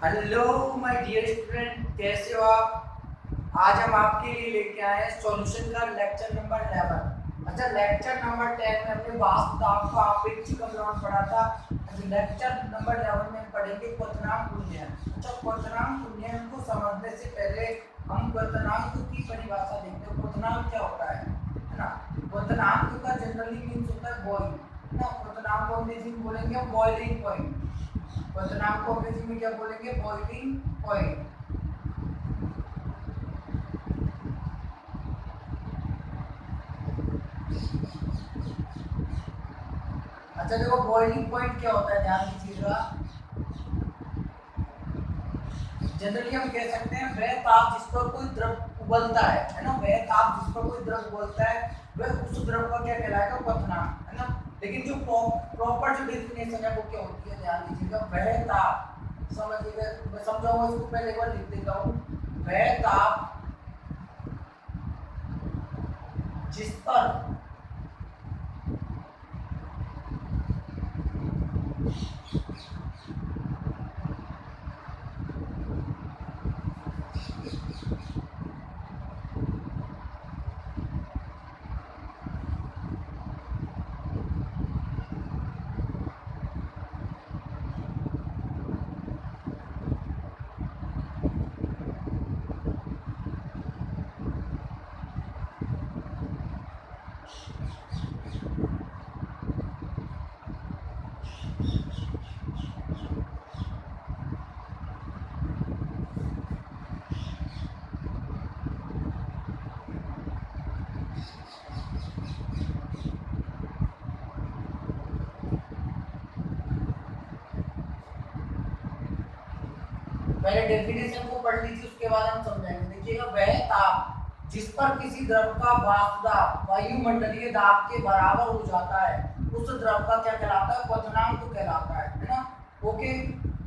Hello my dear student, कैसे हो आप। आज हम आपके लिए लेके आए हैं सॉल्यूशन का लेक्चर नंबर 11। अच्छा, लेक्चर नंबर 10 में हमने वास्तव को अपेक्षिक अवलोकन पढ़ा था। अच्छा, लेक्चर नंबर 11 में हम पढ़ेंगे क्वथनांक उन्नयन। अच्छा, क्वथनांक उन्नयन को समझने से पहले हम क्वथनांक की परिभाषा देखते हैं। क्वथनांक क्या होता है ना। क्वथनांक का जनरली मीन्स होता है बॉइल ना। क्वथनांक को अंग्रेजी में बोलेंगे बॉइलिंग पॉइंट। क्वथनांक को अंग्रेजी में क्या बोलेंगे? Boiling point. अच्छा देखो, बॉइलिंग पॉइंट क्या होता है, ध्यान दीजिएगा। जनरली हम कह सकते हैं वह ताप जिस पर कोई द्रव उबलता है ना। वह ताप जिस पर कोई द्रव उबलता है वह उस द्रव का क्या कहलाएगा? क्वथनांक, है ना। लेकिन जो प्रॉपर जो डेफिनेशन है वो क्या होती है, ध्यान दीजिएगा। वह ताप, समझिएगा, मैं समझाऊंगा इसको, पहले एक बार लिख देता हूँ। वह ताप जिस पर पहले डेफिनेशन को पढ़ लीजिए, उसके बाद हम समझाएंगे। देखिएगा, वह ताप जिस पर किसी द्रव का वाष्प दाब वायुमंडलीय दाब के बराबर हो जाता है उस द्रव का क्या कहलाता है? क्वथनांक कहलाता है ना। ओके,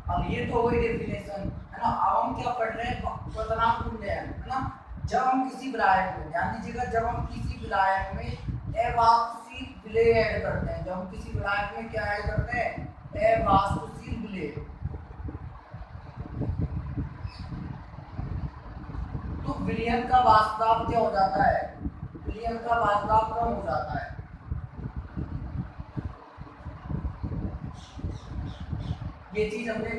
अब ये तो हुई डेफिनेशन, है ना। अब हम क्या पढ़ रहे हैं? क्वथनांक उन्नयन, है ना। जब हम किसी विलायक में, ध्यान दीजिएगा, जब हम किसी विलायक में अवाष्पशील विलेय ऐड करते हैं, जब हम किसी विलायक में क्या ऐड करते हैं? अवाष्पशील विलेय, तो विलयन का वाष्प दाब क्या हो जाता है? विलयन का वाष्प दाब कम हो जाता है। ये चीज हमने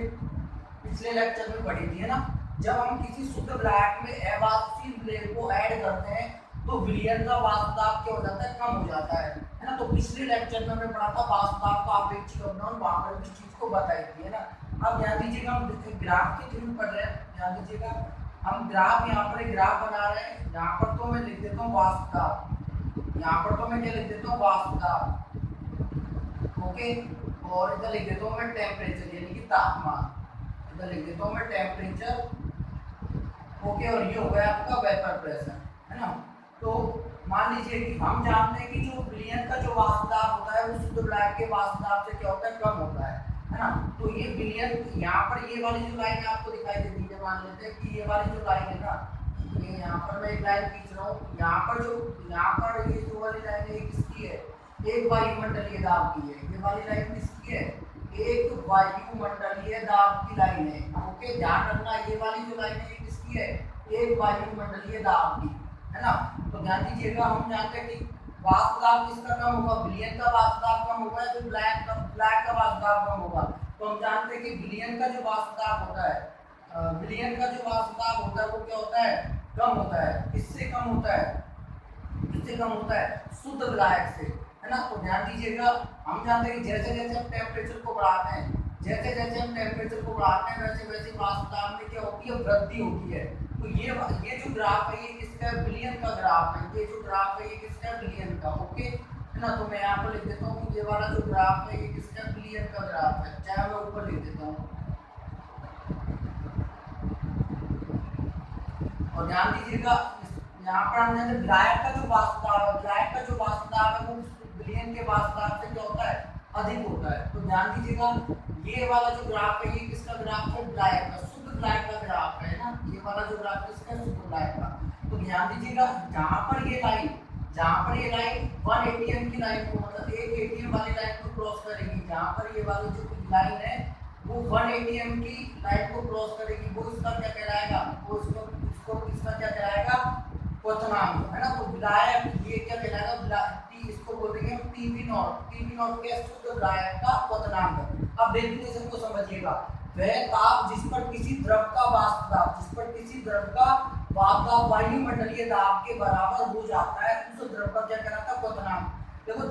पिछले लेक्चर में पढ़ी थी, है ना। जब हम किसी शुद्ध विलायक में अवाष्पशील विलय को ऐड करते हैं तो विलयन का वाष्प दाब क्या हो जाता है? कम हो जाता है ना। तो पिछले लेक्चर में हमने पढ़ा था वाष्प दाब का अपेक्षिक अवलोकन, वहां पर इस चीज को बताई थी, है ना। अब ध्यान दीजिएगा, हम ग्राफ के थ्रू पढ़ रहे हैं, ध्यान दीजिएगा। हम ग्राफ, यहाँ पर एक ग्राफ बना रहे हैं। यहाँ पर तो मैं लिख देता हूँ वाष्प दाब, यहाँ पर तो मैं क्या लिख देता हूँ? वाष्प दाब। ओके, और इधर लिख देता हूँ मैं टेम्परेचर, यानी कि तापमान। इधर लिख देता हूँ मैं टेम्परेचर। ओके, और ये हो गया आपका वेपर प्रेशर, है ना। तो मान लीजिए कि हम जानते हैं कि जो विलयन का जो वाष्प दाब होता है वो शुद्ध विलायक के वाष्प दाब से क्या होता है? कम होता है ना। तो ये विलयन, यहाँ पर ये वाली जो लाइन आपको दिखाई देती है, मान लेते हैं कि ये वाली जो लाइन है ना, ये यहाँ पर मैं एक लाइन खींच रहा हूँ। यहाँ पर ये जो वाली लाइन है, ये किसकी है? एक वायुमंडलीय दाब की है। ये वाली लाइन किसकी है? एक वायुमंडलीय दाब की लाइन है। ओके, ध्यान रखना, ये वाली जो लाइन है ये किसकी है? एक वायुमंडलीय दाब की, है ना। तो ध्यान दीजिएगा, हम जानते हैं कि वाष्प दाब किसका कम होगा? विलयन का वाष्प दाब कम होगा, तो ब्लैक का वाष्प दाब कम होगा। तो हम जानते हैं कि विलयन का जो वाष्प दाब होता है, विलयन का जो वाष्प दाब होता है वो क्या होता है? कम होता है। किससे कम होता है? किससे कम होता है? शुद्ध विलायक से, है ना। तो ध्यान दीजिएगा, हम जानते हैं कि जैसे जैसे हम टेम्परेचर को बढ़ाते हैं, जैसे जैसे हम टेम्परेचर को बढ़ाते हैं वैसे वैसे वाष्प दाब में क्या होती है? वृद्धि होती है। तो ये जो ग्राफ है ये किसका? विलयन का ग्राफ है। ये जो ग्राफ है ये किसका? विलयन का। ओके, है ना। तो मैं यहाँ पर लिख देता हूँ कि ये वाला जो ग्राफ है ये किसका? विलयन का ग्राफ है। चाहे मैं ऊपर लिख देता हूँ, और ध्यान दीजिएगा, यहाँ पर हमने विलायक का जो वाष्प दाब है, विलायक का जो वाष्प दाब है वो विलयन के वाष्प दाब से क्या होता है? अधिक होता है। तो ध्यान दीजिएगा, ये वाला जो ग्राफ है ये किसका ग्राफ है? विलायक का, शुद्ध विलायक का ग्राफ है ना। ये वाला जो ग्राफ किसका? शुद्ध विलायक का। तो ध्यान दीजिएगा, जहाँ पर ये लाइन 1 एटीएम की लाइन को, मतलब 1 एटीएम वाली लाइन को क्रॉस करेगी, जहाँ पर ये वाली जो लाइन है वो वो 1 एटीएम की लाइन को क्रॉस करेगी, वो इसका क्या कहलाएगा, वो इसको इसका क्या कहलाएगा, क्वथनांक, है ना। तो विलायक ये क्या कहलाएगा, इसको बोलेंगे टीवी नॉट। टीवी नॉट क्या, शुद्ध विलायक का क्वथनांक। अब डेफिनेशन को समझिएगा, वह ताप जिस पर किसी द्रव का वाष्प दाब, जिस पर किसी द्रव का वाष्प दाब वायुमंडलीय दाब के बराबर हो जाता है, उस द्रव का क्या कहलाता है, क्वथनांक। देखो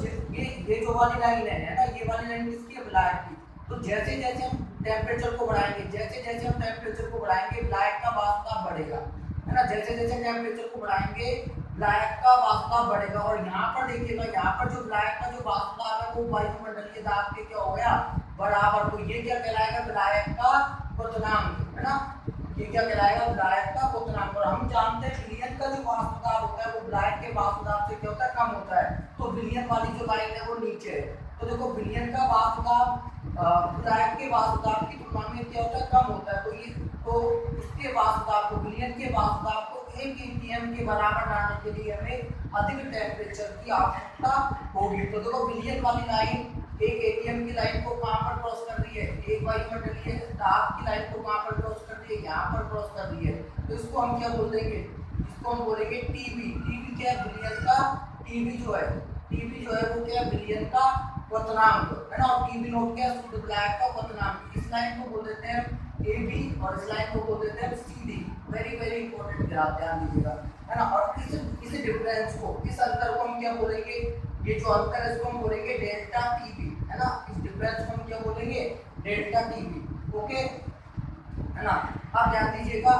ये जो वाली लाइन है ना, ये वाली लाइन किसकी है, विलायक की। तो जैसे जैसे हम टेम्परेचर को बढ़ाएंगे, जैसे जैसे हम टेम्परेचर को बढ़ाएंगे, विलायक का वाष्प दाब बढ़ेगा, है ना। जैसे जैसे टेम्परेचर को बढ़ाएंगे, विलायक का वाष्प दाब बढ़ेगा। और यहाँ पर देखिएगा, यहाँ पर जो विलायक का जो वाष्प दाब है वो वायुमंडलीय दाब के क्या हो गया, बराबर। तो ये क्या कहलाएगा, विलायक का क्वथनांक, है ना। ये क्या कहलाएगा, विलायक का क्वथनांक। और हम जानते हैं विलयन का जो वाष्प दाब होता है वो विलायक के वाष्प दाब से क्या होता है, कम होता है। तो विलयन वाली जो लाइन है वो नीचे है। तो देखो विलयन का वाष्प दाब विलायक के वाष्प दाब की तुलना में क्या होता है, कम होता है। तो इसके वाष्प दाब को, विलयन के वाष्प दाब को 1 एटीएम के बराबर लाने के लिए हमें अधिक टेम्परेचर की आवश्यकता होगी। तो देखो विलयन वाली लाइन 1 एटीएम की लाइन को कहां पर क्रॉस कर रही है, एक वायुमंडलीय दाब की लाइन को कहां पर क्रॉस कर रही है, यहाँ पर क्रॉस कर रही है। तो इसको हम क्या बोल देंगे, इसको हम बोलेंगे टीवी। टीवी क्या है, विलयन का, टीवी जो है वो क्या है, विलयन का क्वथनांक, है ना। और टीवी नोट क्या है, शुद्ध विलायक का क्वथनांक। इस लाइन को बोल देते हैं AB और इस लाइन को बोल देते हैं CD। वेरी वेरी इंपॉर्टेंट, ध्यान दीजिएगा, है ना। और इस डिफरेंस को, इस अंतर को हम क्या बोलेंगे, ये जो अंतर है इसको हम बोलेंगे डेल्टा टीवी, है ना। इस डिफरेंस को हम क्या बोलेंगे, डेल्टा टीवी। ओके, है ना। आप ध्यान दीजिएगा,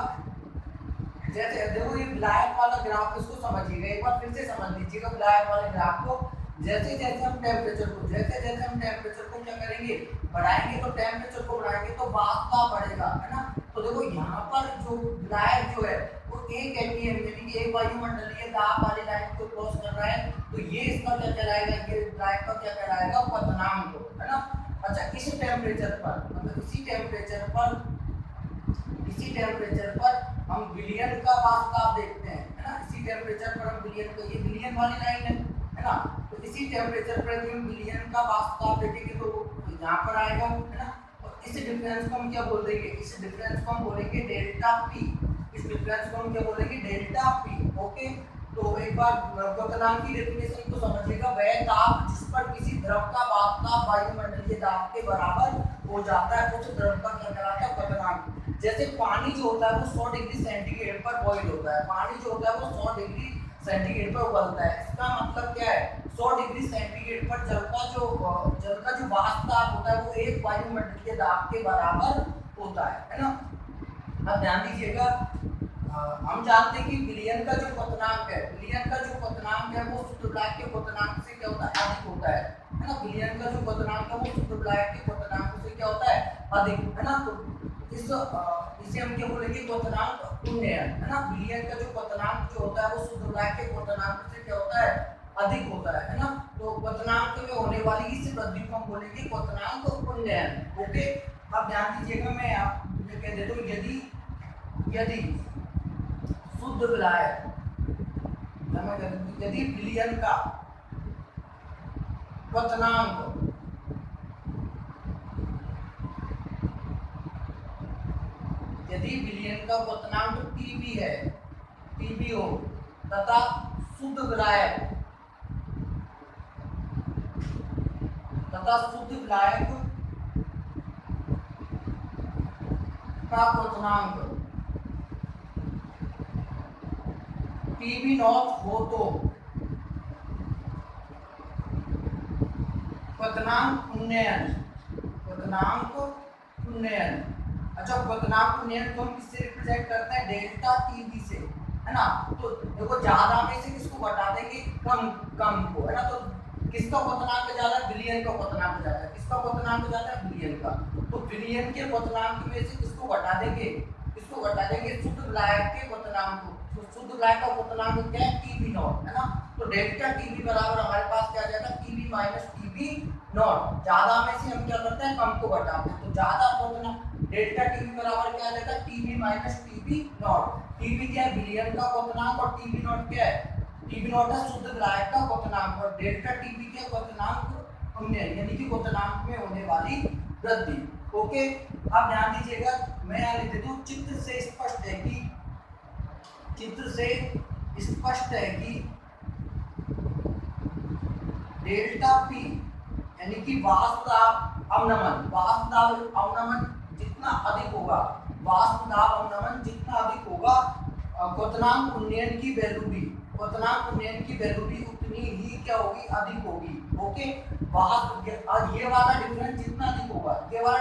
जैसे देखो ये विलायक वाला ग्राफ, इसको समझिएगा एक बार फिर से समझ लीजिएगा विलायक वाले ग्राफ को। जैसे जैसे हम टेम्परेचर को क्या करेंगे, बढ़ाएंगे, तो टेम्परेचर को बढ़ाएंगे तो वाष्प दाब बढ़ेगा, है ना। तो देखो यहाँ पर जो विलायक जो है वो 1 एटीएम यानी कि 1 वायुमंडलीय दाब वाली लाइन को क्रॉस कर रहा है। तो ये इसका क्या कहलाएगा, ये विलायक का क्या कहलाएगा, क्वथनांक, है ना। अच्छा, इस टेम्परेचर पर, मतलब इसी टेम्परेचर पर हम विलयन का वाष्प दाब देखते हैं, है ना। इसी टेम्परेचर पर हम विलयन का, ये विलयन वाली लाइन है ना। तो इसी टेम्परेचर पर यदि हम विलयन का वाष्प दाब देखेंगे तो यहाँ पर आएगा, है ना। और इस डिफरेंस को हम क्या बोल देंगे, इस डिफरेंस को हम बोलेंगे डेल्टा पी। इस डिफरेंस को हम क्या बोलेंगे, डेल्टा पी। ओके, तो एक बार क्वथनांक की डेफिनेशन को समझिएगा, वह ताप जिस पर किसी द्रव का वाष्प दाब वायुमंडलीय दाब के बराबर हो जाता है, उस द्रव का क्या कहलाता है, क्वथनांक। जैसे पानी जो होता है वो 100 डिग्री सेंटीग्रेड पर बॉईल होता है, पानी जो होता है वो 100 डिग्री सेंटीग्रेड पर उबलता है। इसका मतलब क्या है, 100 डिग्री सेंटीग्रेड पर जल का जो वाष्प दाब होता है वो 1 वायुमंडलीय दाब के बराबर होता है ना। अब ध्यान दीजिएगा, हम जानते हैं कि विलयन का जो क्वथनांक है, वो शुद्ध विलायक के क्वथनांक से क्या होता है, अधिक होता है ना। विलयन का जो क्वथनांक है वो शुद्ध विलायक के क्वथनांक से क्या होता है, अधिक, है ना। तो इसे हम क्या बोलेंगे, क्वथनांक उन्नयन, है ना। विलयन का जो क्वथनांक जो होता है वो शुद्ध विलायक के क्वथनांक से क्या होता है, अधिक होता है ना। तो क्वथनांक में होने वाली इस वृद्धि को हम बोलेंगे क्वथनांक उन्नयन। ओके, अब ध्यान दीजिएगा, मैं आपको कह देता हूँ, यदि शुद्ध विलायक, यदि विलयन का क्वथनांक टीबी है, टीबी हो, तथा शुद्ध विलायक का क्वथनांक टीबी नॉट हो तो क्वथनांक उन्नयन। अच्छा, क्वथनांक उन्नयन को हम किससे रिप्रेजेंट करते हैं, डेल्टा टीबी से, है ना। तो देखो ज्यादा में से किसको घटा देंगे, कम को, है ना। तो किसका क्वथनांक ज्यादा है, विलयन का क्वथनांक ज्यादा है। किसका क्वथनांक ज्यादा है, विलयन का। तो विलयन के क्वथनांक में से किसको घटा देंगे, शुद्ध विलायक के क्वथनांक को। तो शुद्ध विलायक का क्वथनांक क्या है, टीबी नॉट, है ना। तो डेल्टा टीबी बराबर हमारे पास क्या आ जाएगा, टीबी माइनस टीबी नॉट। ज्यादा में से हम क्या करते हैं, कम को घटाते हैं। तो ज्यादा क्वथनांक डेल्टा टीबी बराबर क्या आ जाएगा, TB minus TB naught. TB क्या है, विलयन का क्वथनांक, और टीबी नॉट क्या है, टीबी नॉट है शुद्ध विलायक का क्वथनांक, और डेल्टा टीबी के क्वथनांक उन्नयन यानी कि क्वथनांक में होने वाली वृद्धि। ओके, अब ध्यान दीजिएगा, मैं यहाँ लिख देता हूँ, चित्र से स्पष्ट है कि डेल्टा पी यानी कि वाष्प दाब अवनमन जितना अधिक होगा, क्वथनांक उन्नयन की वैल्यू भी उतनी ही क्या होगी, अधिक होगी। ओके, ये वाला डिफरेंस जितना अधिक होगा, तो ये वाला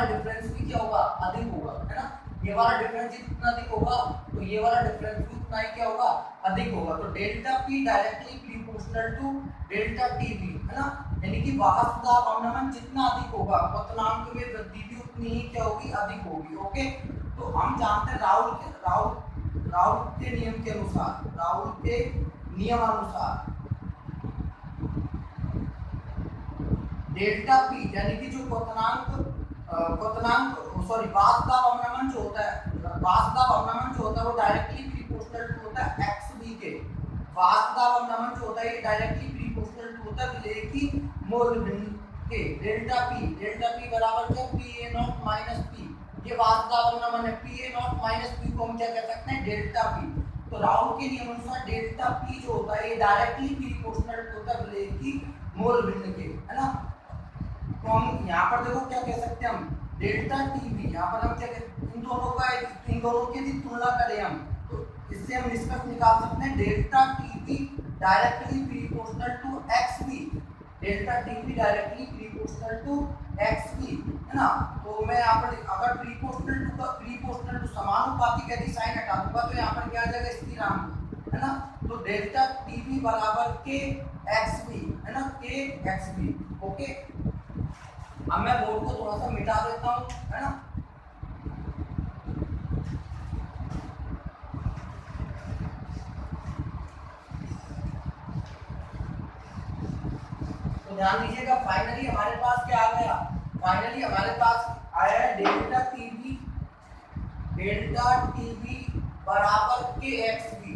डिफरेंस भी क्या होगा, अधिक होगा, है ना। ये वाला डिफरेंस जितना अधिक होगा तो ये वाला डिफरेंस भी उतना ही क्या होगा, अधिक होगा। तो delta P directly proportional to delta TV, है ना, यानी कि वाष्प दाब अवनमन जितना अधिक होगा, क्वथनांक में वृद्धि भी उतनी ही क्या होगी, अधिक होगी। ओके, तो हम जानते हैं राउल के नियम के अनुसार डेल्टा पी यानी कि जो वाष्प दाब अवनमन जो होता है वो डायरेक्टली प्रोपोर्शनल टू होता है xv के। वाष्प दाब अवनमन जो होता है ये डायरेक्टली प्रोपोर्शनल टू होता है विलेय की मोल भिन्न के। डेल्टा पी बराबर क्या, Pa0 माइनस पी, ये वाष्प दाब अवनमन है। Pa0 माइनस पी को हम क्या कह सकते हैं, डेल्टा पी। तो राउल के नियम अनुसार डेल्टा पी जो होता है ये डायरेक्टली प्रोपोर्शनल टू होता है विलेय की मोल भिन्न के, है ना। तो हम यहाँ पर देखो क्या कह सकते हैं, हम डेल्टा टीवी, यहाँ पर हम क्या इन दोनों की यदि तुलना करें हम, तो इससे हम निष्कर्ष निकाल सकते हैं delta TV directly proportional to XV, है ना। तो मैं यहाँ पर अगर प्रीपोर्शनल टू समानुपाती यदि साइन हटा दूंगा तो यहाँ पर क्या आ जाएगा, स्थिरांक, है ना। तो डेल्टा टीवी बराबर के एक्सवी, है ना, के एक्सवी। ओके, अब मैं बोर्ड को थोड़ा सा मिटा देता हूँ, है ना। तो ध्यान दीजिएगा, फाइनली हमारे पास क्या आ गया, आया है डेल्टा टीवी बराबर के एक्सवी,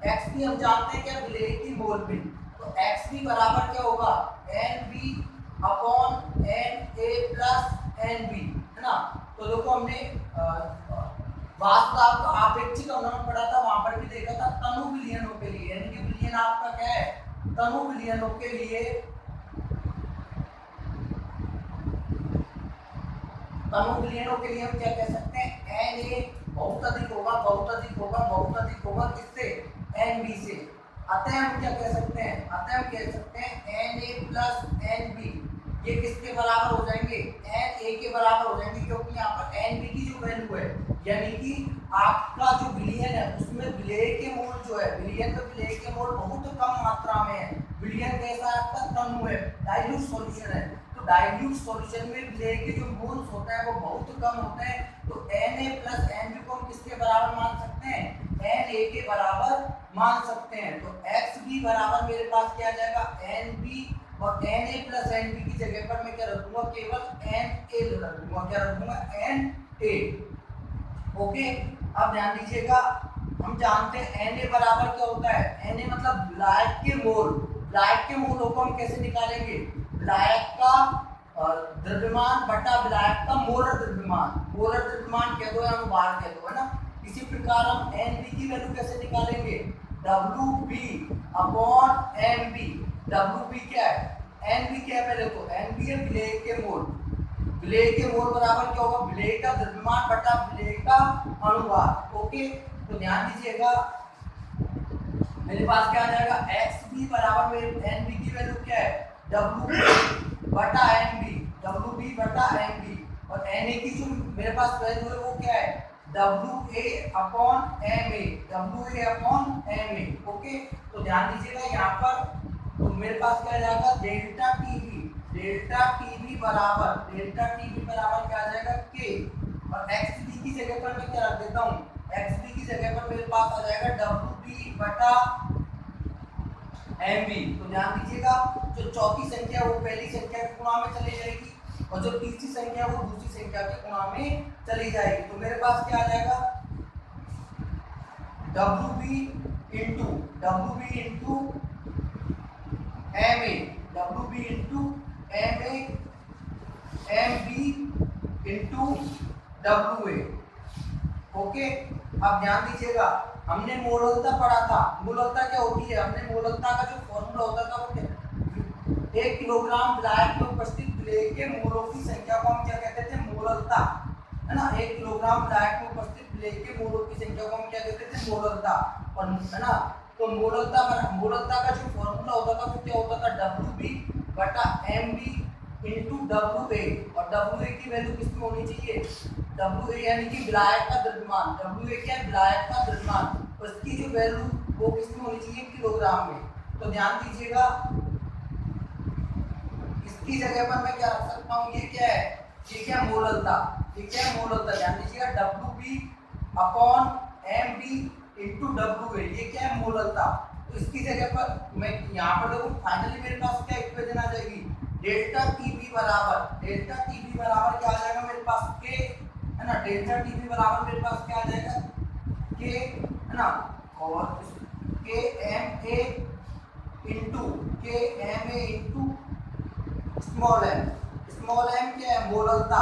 एक्सवी हम जानते हैं क्या, विलेय की मोल भिन्न। तो एक्सवी बराबर क्या होगा, NB upon Na plus NB, है ना। तो देखो हमने वाष्प दाब का आपेक्षिक अवनमन पढ़ा था, वहां पर भी देखा था तनु विलयनों के लिए, यानी कि विलयन आपका क्या है, तनु विलयनों के लिए हम क्या कह सकते हैं, Na बहुत अधिक होगा किससे, Nb से। अतः हम क्या कह सकते हैं, Na प्लस Nb ये किसके बराबर हो जाएंगे, Na के बराबर हो जाएंगे, क्योंकि यहाँ पर Nb की जो वैल्यू है, यानी कि आपका जो विलयन है उसमें विलेय के मोल जो है, विलेय के मोल बहुत कम मात्रा में है। विलयन कैसा है आपका, तनु है, डाइल्यूट सॉल्यूशन है। तो डाइल्यूट सॉल्यूशन में विलेय के जो मोल्स होते हैं वो बहुत कम होते हैं। तो Na प्लस Nb को हम किसके बराबर मान सकते हैं, Na के बराबर मान सकते हैं। तो Xb बराबर मेरे पास क्या आ जाएगा, Nb, और Na प्लस Nb की जगह पर मैं क्या रखूंगा, केवल Na रखूंगा, क्या रखूंगा, Na। ओके, अब ध्यान दीजिएगा, हम जानते हैं Na बराबर क्या होता है, Na मतलब विलायक के मोल को हम कैसे निकालेंगे, विलायक का द्रव्यमान बटा विलायक का मोलर द्रव्यमान कह दो या अनुभार कह दो, है ना। इसी प्रकार हम Nb की वैल्यू कैसे निकालेंगे, Wb अपॉन Mb। Wb क्या है, Nb क्या है, पहले तो Nb है विलेय के मोल बराबर क्या होगा, विलेय का द्रव्यमान बटा विलेय का अनुभार। ओके, तो ध्यान दीजिएगा, मेरे पास क्या आ जाएगा, Xb बराबर मेरे Nb की वैल्यू क्या है, Wb बटा Mb, और Na की जो मेरे पास वैल्यू है वो क्या है, Wa अपॉन Ma। ओके, तो ध्यान दीजिएगा यहाँ पर, तो मेरे पास क्या आ जाएगा, डेल्टा टीवी बराबर क्या आ जाएगा, के, और Xb की जगह पर मैं क्या रख देता हूँ, Xb की जगह पर मेरे पास आ जाएगा Wb बटा Mb। तो ध्यान दीजिएगा, जो चौथी संख्या वो पहली संख्या के गुणा में चली जाएगी, और जो तीसरी संख्या वो दूसरी संख्या के गुणा में चली जाएगी। तो मेरे पास क्या आ जाएगा, Wb into Ma W A. Okay, अब ध्यान दीजिएगा, हमने मोलकता पढ़ा था। मोलकता क्या होती है? हमने मोलकता का जो फॉर्मूला होता था वो क्या, 1 किलोग्राम विलायक में उपस्थित विलेय के मोलों की संख्या को हम क्या कहते थे? मोलकता, है ना। 1 किलोग्राम विलायक में उपस्थित विलेय के मोलों की संख्या को हम क्या कहते थे? मोलकता। और है ना, तो मोलकता का जो फॉर्मूला होता था वो क्या होता था? डब्ल्यू बी बटा M B into W A. और डब्ल्यू ए की वैल्यू किसमें होनी चाहिए? डब्ल्यू ए यानी कि विलायक का द्रव्यमान। डब्ल्यू ए क्या है? विलायक का द्रव्यमान। उसकी जो वैल्यू वो किसमें होनी चाहिए? किलोग्राम में। तो ध्यान दीजिएगा, इसकी जगह पर मैं क्या रख सकता हूँ? ये क्या है? ये क्या? मोलकता। ये क्या है? मोलकता। ध्यान दीजिएगा, W B upon M B into W A, ये क्या है? मोलकता। तो इसकी जगह पर मैं यहाँ पर देखो, फाइनली मेरे पास क्या इक्वेशन आ जाएगी? डेल्टा टीबी बराबर क्या आ जाएगा मेरे पास? के, है ना। डेल्टा टीबी बराबर मेरे पास क्या आ जाएगा? के, है ना। और K M A into small M. Small M क्या है? मोलकता,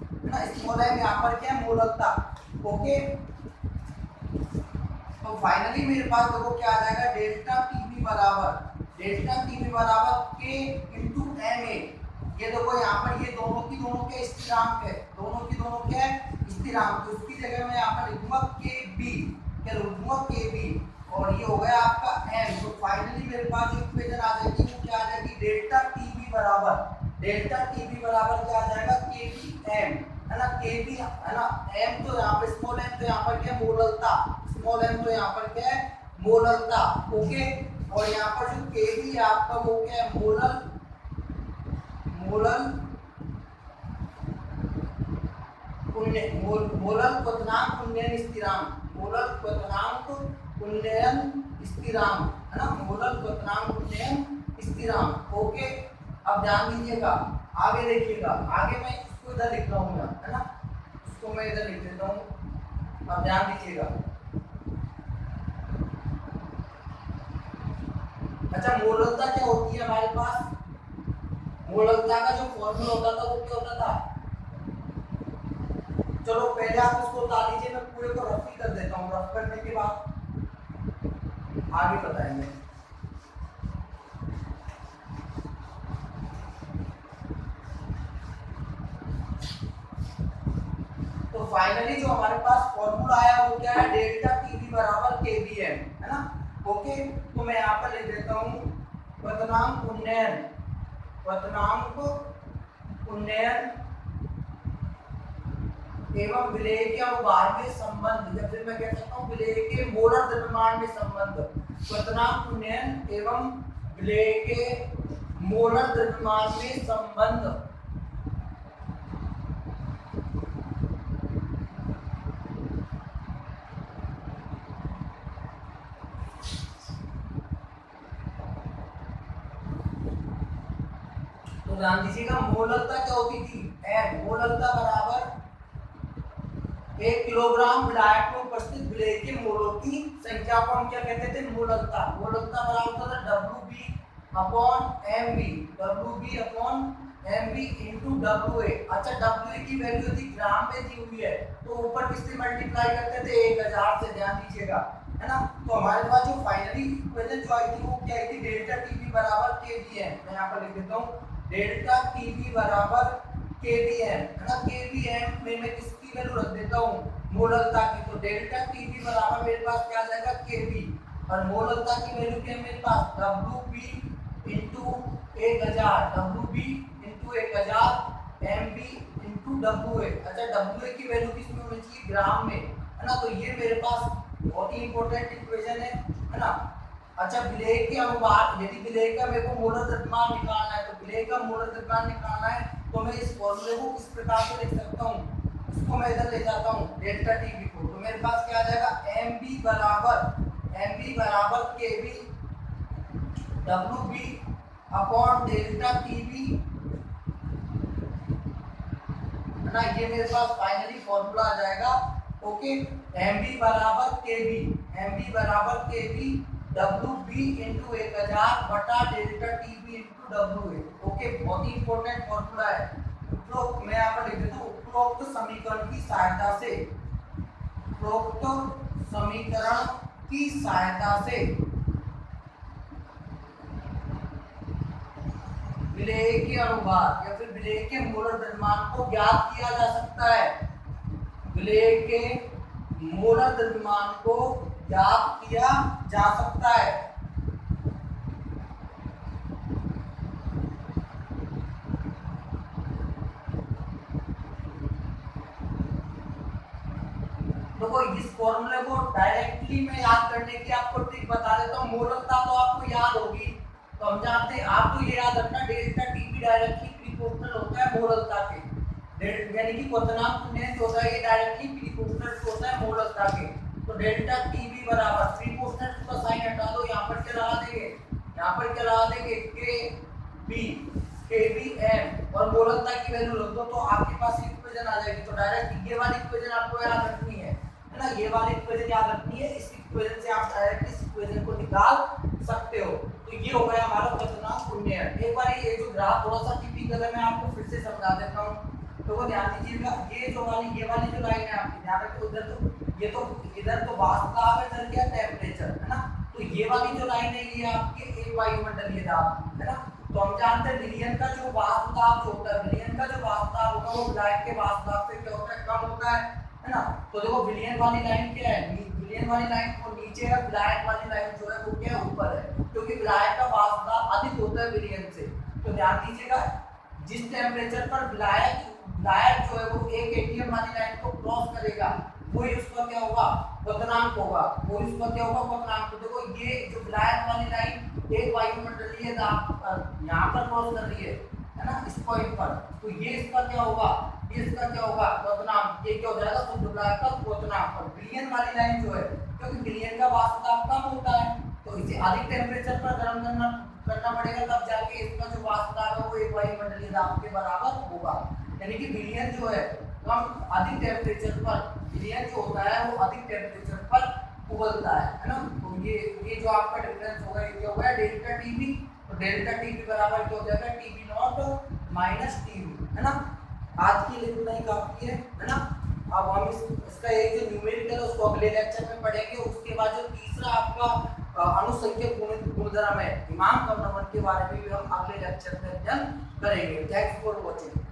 है ना। स्मॉल एम यहाँ पर क्या है? मोलकता। ओके, तो फाइनली मेरे पास देखो क्या आ जाएगा? डेल्टा टीबी बराबर के इंटू एम ए। ये देखो यहाँ पर ये दोनों के स्थिरांक है, दोनों क्या है? स्थिरांक। तो उसकी जगह मैं यहाँ पर लिखूंगा के बी, क्या लिखूंगा? के बी। और ये हो गया आपका एम। तो फाइनली मेरे पास जो इक्वेशन आ जाएगी वो क्या आ जाएगी? डेल्टा टीबी बराबर क्या आ जाएगा? के बी एम, है ना। के बी, है ना। एम तो यहाँ पे स्मॉल एम, तो यहाँ पर क्या है? मोलकता। स्मॉल एम तो यहाँ पर क्या है? मोलकता। ओके, और यहाँ पर जो के बी है आपका वो क्या है? मोलल क्वथनांक उन्नयन स्थिरांक, है ना। मोलल क्वथनांक उन्नयन स्थिरांक। ओके, अब ध्यान दीजिएगा, आगे देखिएगा। आगे मैं इसको इधर लिख रहा हूँ, है ना। इसको मैं इधर लिख देता हूँ। अब ध्यान दीजिएगा। अच्छा, मोलकता क्या होती है हमारे पास? मोलकता का जो फॉर्मूला होता था वो क्या होता था? चलो पहले आप इसको बता लीजिए, मैं पूरे को रफ ही कर देता हूँ। रफ करने के बाद आगे बताएंगे। तो फाइनली जो हमारे पास फॉर्मूला आया वो क्या है? डेल्टा टीबी बराबर केबीएम, है ना। ओके, तो मैं यहाँ पर लिख देता हूँ क्वथनांक उन्नयन एवं विलेय के अनुभार में संबंध, या फिर मैं कह सकता हूँ विलेय के मोलर द्रव्यमान में संबंध। क्वथनांक उन्नयन एवं विलेय के मोलर द्रव्यमान में संबंध। तो ध्यान दीजिएगा, मोलकता क्या होती थी? एम। मोलकता बराबर 1 किलोग्राम विलायक में उपस्थित विलेय के मोलों की संख्या को हम क्या कहते थे? मोलकता। मोलकता बराबर होता था W B upon M B into W A. अच्छा, डब्ल्यू ए की वैल्यू थी ग्राम में दी हुई है, तो ऊपर किससे मल्टीप्लाई करते थे? 1000 से। ध्यान दीजिएगा, है ना। तो हमारे पास जो फाइनली इक्वेशन जो आई थी वो क्या आई थी? डेल्टा टीबी बराबर केबीएम। मैं यहाँ पर लिख देता हूँ डेल्टा टीबी बराबर केबीएम, है ना। केबीएम में मैं किसकी वैल्यू रख देता हूँ? मोलकता की। तो डेल्टा टीबी बराबर मेरे पास क्या आ जाएगा? केबी। और मोलकता की वैल्यू क्या है मेरे पास? W B into 1000, M B into W A. अच्छा, डब्ल्यू ए की वैल्यू किसमें होनी चाहिए? ग्राम में, है ना। तो ये मेरे पास बहुत ही इंपॉर्टेंट इक्वेशन है ना। अच्छा, विलेय के अनुपात, यदि विलेय का मेरे को मोलर द्रव्यमान निकालना है, तो विलेय का मोलर द्रव्यमान निकालना है तो मैं इस फॉर्मूले को किस प्रकार से लिख सकता हूँ? इसको मैं इधर ले जाता हूँ डेल्टा टीबी को। तो मेरे पास क्या आ जाएगा? एम बी बराबर K B W B upon delta TB, है ना। ये मेरे पास फाइनली फॉर्मूला आ जाएगा। ओके, एम बी बराबर K B W B into 1000 बटा डेल्टा टीबी इंटू डब्ल्यू ए। ओके, बहुत ही इंपॉर्टेंट फॉर्मूला है। उपरोक्त, मैं यहाँ पर लिख देता हूँ, उपरोक्त समीकरण की सहायता से, उपरोक्त समीकरण की सहायता से विलेय के अनुपात या फिर विलेय के मोलर द्रव्यमान को ज्ञात किया जा सकता है। विलेय के मोलर द्रव्यमान को ज्ञात किया जा सकता है। देखो इस फॉर्मूले को डायरेक्टली मैं याद करने की आपको ट्रिक बता देता हूँ। मोलकता तो आपको याद होगी, तो हम जानते हैं, आप तो ये याद रखना डेल्टा टीपी डायरेक्टली प्रोपोर्शनल होता है मोलकता के, यानी कि क्वथनांक पुण्य जो होता है ये डायरेक्टली प्रोपोर्शनल होता है मोलकता के। तो डेल्टा टीबी बराबर प्रोपोर्शनल का साइन हटा दो, यहाँ पर क्या लगा देंगे, यहाँ पर क्या लगा देंगे के बी एम और मोलकता की वैल्यू रख दो, तो आपके पास इक्वेशन आ जाएगी। तो डायरेक्ट ये वाली इक्वेशन आपको याद रखनी है ना, ये वाली इक्वेशन याद रखनी है। इस इक्वेशन से आप डायरेक्ट इस इक्वेशन को निकाल सकते हो। तो ये हो गया हमारा क्वथनांक पुण्य। एक बार ये जो ग्राफ थोड़ा सा टिपिकल है, मैं आपको फिर से समझा देता हूँ, तो वो ध्यान दीजिएगा। ये वाली जो लाइन है आपकी ध्यान रखो, उधर तो ये तो इधर तो वास्तव है, इधर क्या टेम्परेचर है ना। तो ये वाली जो लाइन है ये आपके एक वायुमंडलीय दाब है ना। तो हम जानते हैं विलयन का जो वाष्प दाब होता है, विलयन का जो वाष्प दाब होता है वो विलायक के वाष्प दाब से क्या होता है, कम होता है ना। तो देखो विलयन वाली लाइन क्या है, विलयन वाली लाइन वो नीचे है, विलायक वाली लाइन जो है वो क्या है, ऊपर है, क्योंकि विलायक का वाष्प दाब अधिक होता है विलयन से। तो ध्यान दीजिएगा, जिस टेम्परेचर पर विलायक जो है वो एक एटीएम वाली लाइन को क्रॉस करेगा, वही उसका क्या होगा, क्वथनांक होगा, वही उसका क्या होगा, क्वथनांक। तो देखो ये जो विलायक वाली लाइन एक वायुमंडलीय दाब यहाँ पर क्रॉस कर रही है ना, इस पॉइंट पर, तो ये इसका क्या होगा, ये इसका क्या होगा, क्वथनांक। ये क्या हो जाएगा, शुद्ध विलायक का क्वथनांक। और विलयन वाली लाइन जो है, क्योंकि विलयन का वाष्प दाब कम होता है, तो इसे अधिक टेम्परेचर पर गर्म करना पड़ेगा, तब जाके इसका जो वाष्प दाब है वो एक वायुमंडलीय दाब के बराबर होगा। यानी कि विलयन जो है कम अधिक टेम्परेचर पर, विलयन जो होता है वो अधिक टेम्परेचर पर उबलता है ना। तो ये जो आपका डिफरेंस होगा ये क्या होगा, डेल्टा टीबी। तो डेल्टा टीबी बराबर क्या हो जाएगा, टीबी नॉट माइनस टीबी है ना। आज के लिए इतना ही काफी है ना। अब हम इसका एक जो न्यूमेरिकल है उसको अगले लेक्चर में पढ़ेंगे। उसके बाद जो तीसरा आपका अनुसंख्यक गुणधर्म है हिमांक अवनमन के बारे में भी हम अगले लेक्चर में अध्ययन करेंगे। Thanks for watching.